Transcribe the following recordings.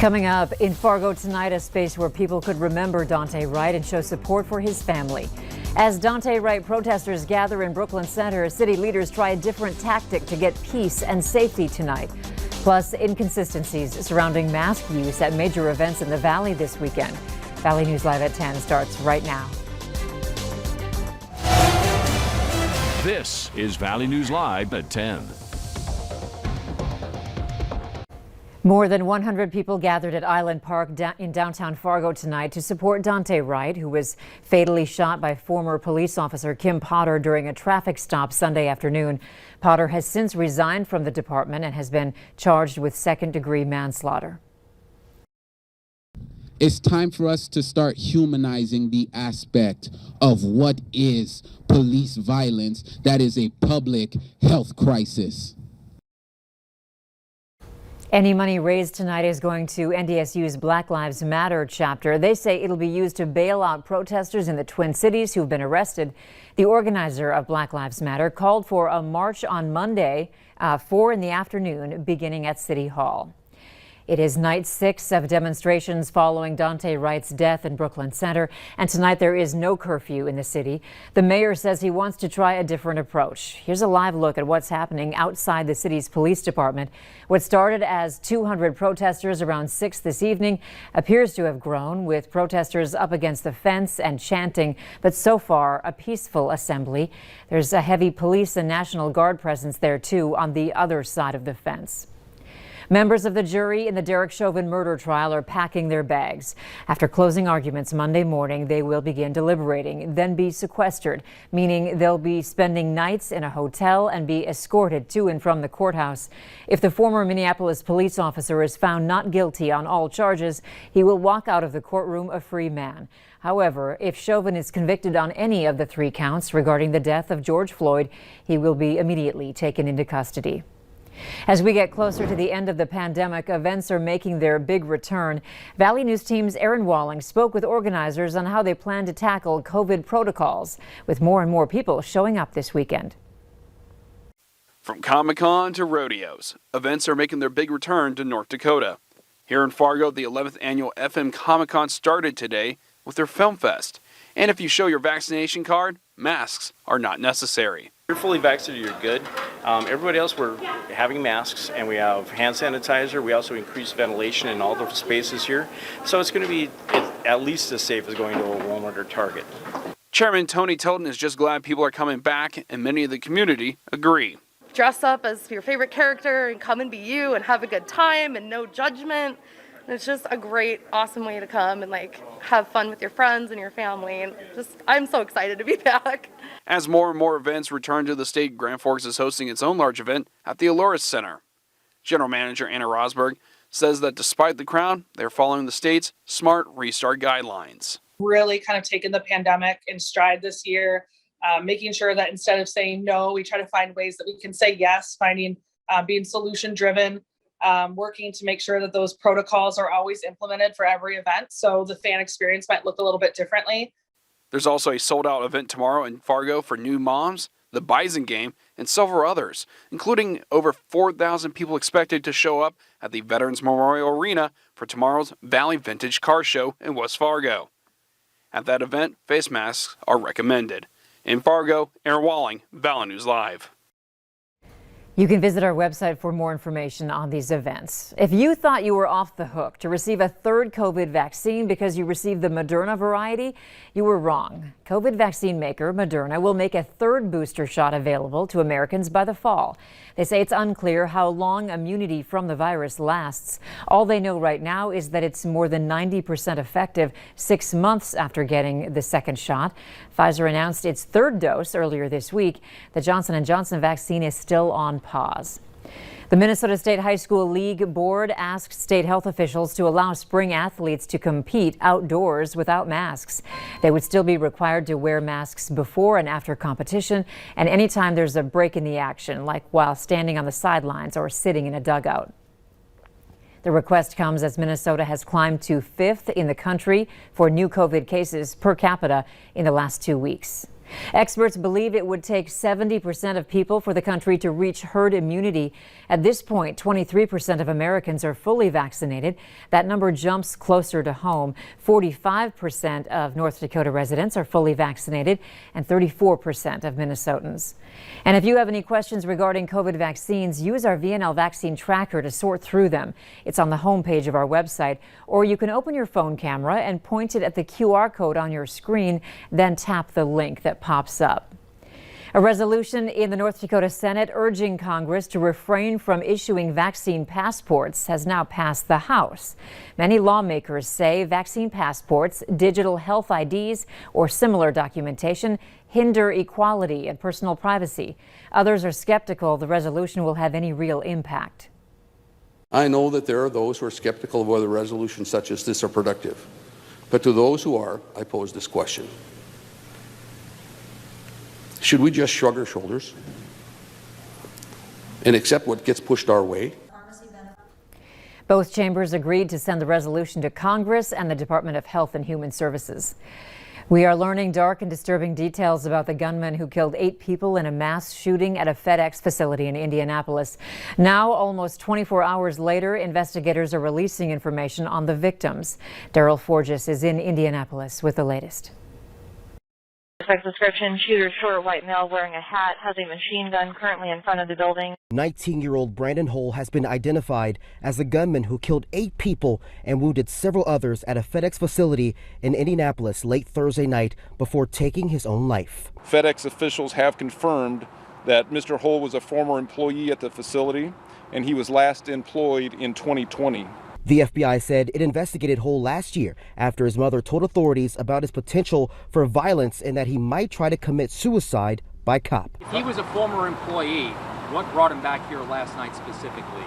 Coming up, in Fargo tonight, a space where people could remember Daunte Wright and show support for his family. As Daunte Wright protesters gather in Brooklyn Center, city leaders try a different tactic to get peace and safety tonight. Plus, inconsistencies surrounding mask use at major events in the Valley this weekend. Valley News Live at 10 starts right now. This is Valley News Live at 10. More than 100 people gathered at Island Park in downtown Fargo tonight to support Daunte Wright, who was fatally shot by former police officer Kim Potter during a traffic stop Sunday afternoon. Potter has since resigned from the department and has been charged with second-degree manslaughter. It's time for us to start humanizing the aspect of what is police violence that is a public health crisis. Any money raised tonight is going to NDSU's Black Lives Matter chapter. They say it'll be used to bail out protesters in the Twin Cities who've been arrested. The organizer of Black Lives Matter called for a march on Monday, 4 in the afternoon, beginning at City Hall. It is night 6 of demonstrations following Daunte Wright's death in Brooklyn Center, and tonight there is no curfew in the city. The mayor says he wants to try a different approach. Here's a live look at what's happening outside the city's police department. What started as 200 protesters around 6 this evening appears to have grown, with protesters up against the fence and chanting, but so far a peaceful assembly. There's a heavy police and National Guard presence there too on the other side of the fence. Members of the jury in the Derek Chauvin murder trial are packing their bags. After closing arguments Monday morning, they will begin deliberating, then be sequestered, meaning they'll be spending nights in a hotel and be escorted to and from the courthouse. If the former Minneapolis police officer is found not guilty on all charges, he will walk out of the courtroom a free man. However, if Chauvin is convicted on any of the 3 counts regarding the death of George Floyd, he will be immediately taken into custody. As we get closer to the end of the pandemic, events are making their big return. Valley News Team's Aaron Walling spoke with organizers on how they plan to tackle COVID protocols, with more and more people showing up this weekend. From Comic-Con to rodeos, events are making their big return to North Dakota. Here in Fargo, the 11th annual FM Comic-Con started today with their Film Fest. And if you show your vaccination card, masks are not necessary. If you're fully vaccinated, you're good. Everybody else, we're having masks and we have hand sanitizer. We also increase ventilation in all the spaces here. So it's going to be at least as safe as going to a Walmart or Target. Chairman Tony Tilton is just glad people are coming back, and many of the community agree. Dress up as your favorite character and come and be you and have a good time and no judgment. And it's just a great, awesome way to come and have fun with your friends and your family. And I'm so excited to be back. As more and more events return to the state, Grand Forks is hosting its own large event at the Aloris Center. General Manager Anna Rosberg says that despite the crowd, they're following the state's Smart Restart guidelines. Really kind of taken the pandemic in stride this year, making sure that instead of saying no, we try to find ways that we can say yes, being solution driven. Working to make sure that those protocols are always implemented for every event, so the fan experience might look a little bit differently. There's also a sold-out event tomorrow in Fargo for new moms, the Bison Game, and several others, including over 4,000 people expected to show up at the Veterans Memorial Arena for tomorrow's Valley Vintage Car Show in West Fargo. At that event, face masks are recommended. In Fargo, Aaron Walling, Valley News Live. You can visit our website for more information on these events. If you thought you were off the hook to receive a third COVID vaccine because you received the Moderna variety, you were wrong. COVID vaccine maker Moderna will make a third booster shot available to Americans by the fall. They say it's unclear how long immunity from the virus lasts. All they know right now is that it's more than 90% effective 6 months after getting the second shot. Pfizer announced its third dose earlier this week. The Johnson & Johnson vaccine is still on pause. The Minnesota State High School League Board asked state health officials to allow spring athletes to compete outdoors without masks. They would still be required to wear masks before and after competition and anytime there's a break in the action, like while standing on the sidelines or sitting in a dugout. The request comes as Minnesota has climbed to 5th in the country for new COVID cases per capita in the last 2 weeks. Experts believe it would take 70% of people for the country to reach herd immunity. At this point, 23% of Americans are fully vaccinated. That number jumps closer to home. 45% of North Dakota residents are fully vaccinated and 34% of Minnesotans. And if you have any questions regarding COVID vaccines, use our VNL vaccine tracker to sort through them. It's on the homepage of our website, or you can open your phone camera and point it at the QR code on your screen, then tap the link that pops up. A resolution in the North Dakota Senate urging Congress to refrain from issuing vaccine passports has now passed the House. Many lawmakers say vaccine passports, digital health IDs, or similar documentation hinder equality and personal privacy. Others are skeptical the resolution will have any real impact. I know that there are those who are skeptical of whether resolutions such as this are productive. But to those who are, I pose this question. Should we just shrug our shoulders and accept what gets pushed our way? Both chambers agreed to send the resolution to Congress and the Department of Health and Human Services. We are learning dark and disturbing details about the gunman who killed 8 people in a mass shooting at a FedEx facility in Indianapolis. Now, almost 24 hours later, investigators are releasing information on the victims. Daryl Forges is in Indianapolis with the latest. Suspect description: shooter, short white male wearing a hat, has a machine gun currently in front of the building. 19-year-old Brandon Hull has been identified as the gunman who killed 8 people and wounded several others at a FedEx facility in Indianapolis late Thursday night before taking his own life. FedEx officials have confirmed that Mr. Hull was a former employee at the facility, and he was last employed in 2020. The FBI said it investigated Hull last year after his mother told authorities about his potential for violence and that he might try to commit suicide by cop. If he was a former employee, what brought him back here last night specifically?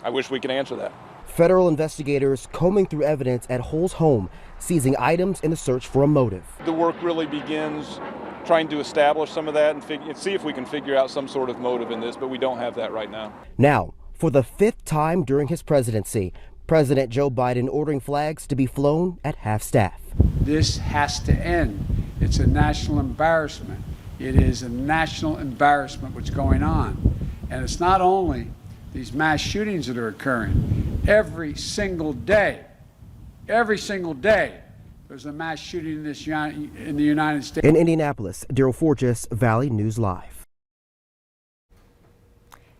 I wish we could answer that. Federal investigators combing through evidence at Hull's home, seizing items in the search for a motive. The work really begins trying to establish some of that and see if we can figure out some sort of motive in this, but we don't have that right now. Now, for the 5th time during his presidency, President Joe Biden ordering flags to be flown at half-staff. This has to end. It's a national embarrassment. It is a national embarrassment what's going on. And it's not only these mass shootings that are occurring. Every single day, there's a mass shooting in the United States. In Indianapolis, Daryl Forges, Valley News Live.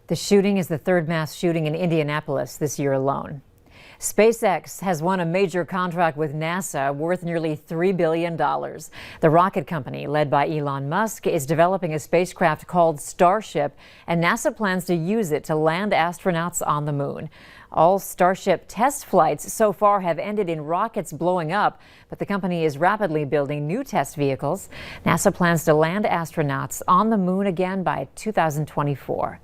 The shooting is the 3rd mass shooting in Indianapolis this year alone. Spacex has won a major contract with NASA worth nearly $3 billion. The rocket company, led by Elon Musk, is developing a spacecraft called Starship, and NASA plans to use it to land astronauts on the moon. All Starship test flights so far have ended in rockets blowing up, but the company is rapidly building new test vehicles. NASA plans to land astronauts on the moon again by 2024.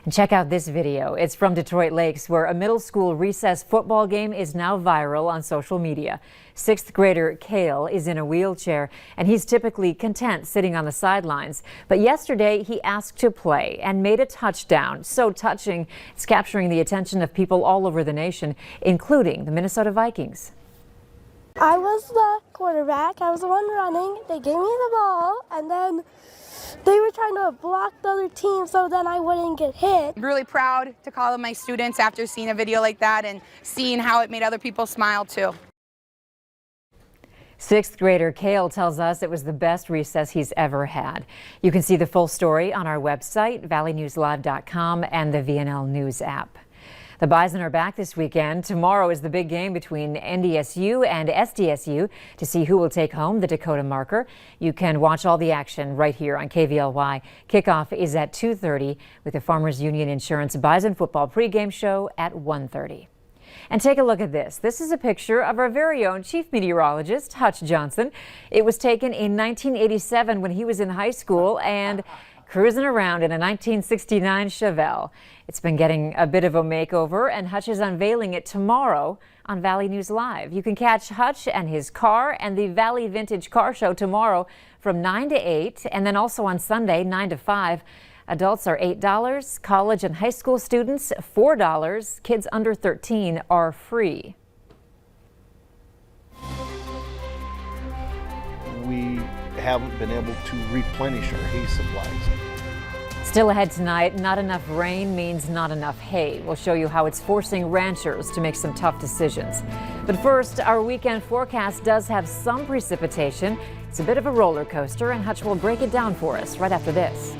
And check out this video. It's from Detroit Lakes, where a middle school recess football game is now viral on social media. 6th grader Kale is in a wheelchair, and he's typically content sitting on the sidelines. But yesterday, he asked to play and made a touchdown. So touching, it's capturing the attention of people all over the nation, including the Minnesota Vikings. I was the quarterback. I was the one running. They gave me the ball, and then they were trying to block the other team so then I wouldn't get hit. I'm really proud to call them my students after seeing a video like that and seeing how it made other people smile too. 6th grader Kale tells us it was the best recess he's ever had. You can see the full story on our website, valleynewslive.com, and the VNL News app. The Bison are back this weekend. Tomorrow is the big game between NDSU and SDSU to see who will take home the Dakota marker. You can watch all the action right here on KVLY. Kickoff is at 2:30 with the Farmers Union Insurance Bison football pregame show at 1:30. And take a look at this. This is a picture of our very own chief meteorologist, Hutch Johnson. It was taken in 1987 when he was in high school and cruising around in a 1969 Chevelle. It's been getting a bit of a makeover, and Hutch is unveiling it tomorrow on Valley News Live. You can catch Hutch and his car and the Valley Vintage Car Show tomorrow from 9 to 8, and then also on Sunday, 9 to 5. Adults are $8, college and high school students $4, kids under 13 are free. We haven't been able to replenish our hay supplies. Still ahead tonight, not enough rain means not enough hay. We'll show you how it's forcing ranchers to make some tough decisions. But first, our weekend forecast does have some precipitation. It's a bit of a roller coaster, and Hutch will break it down for us right after this.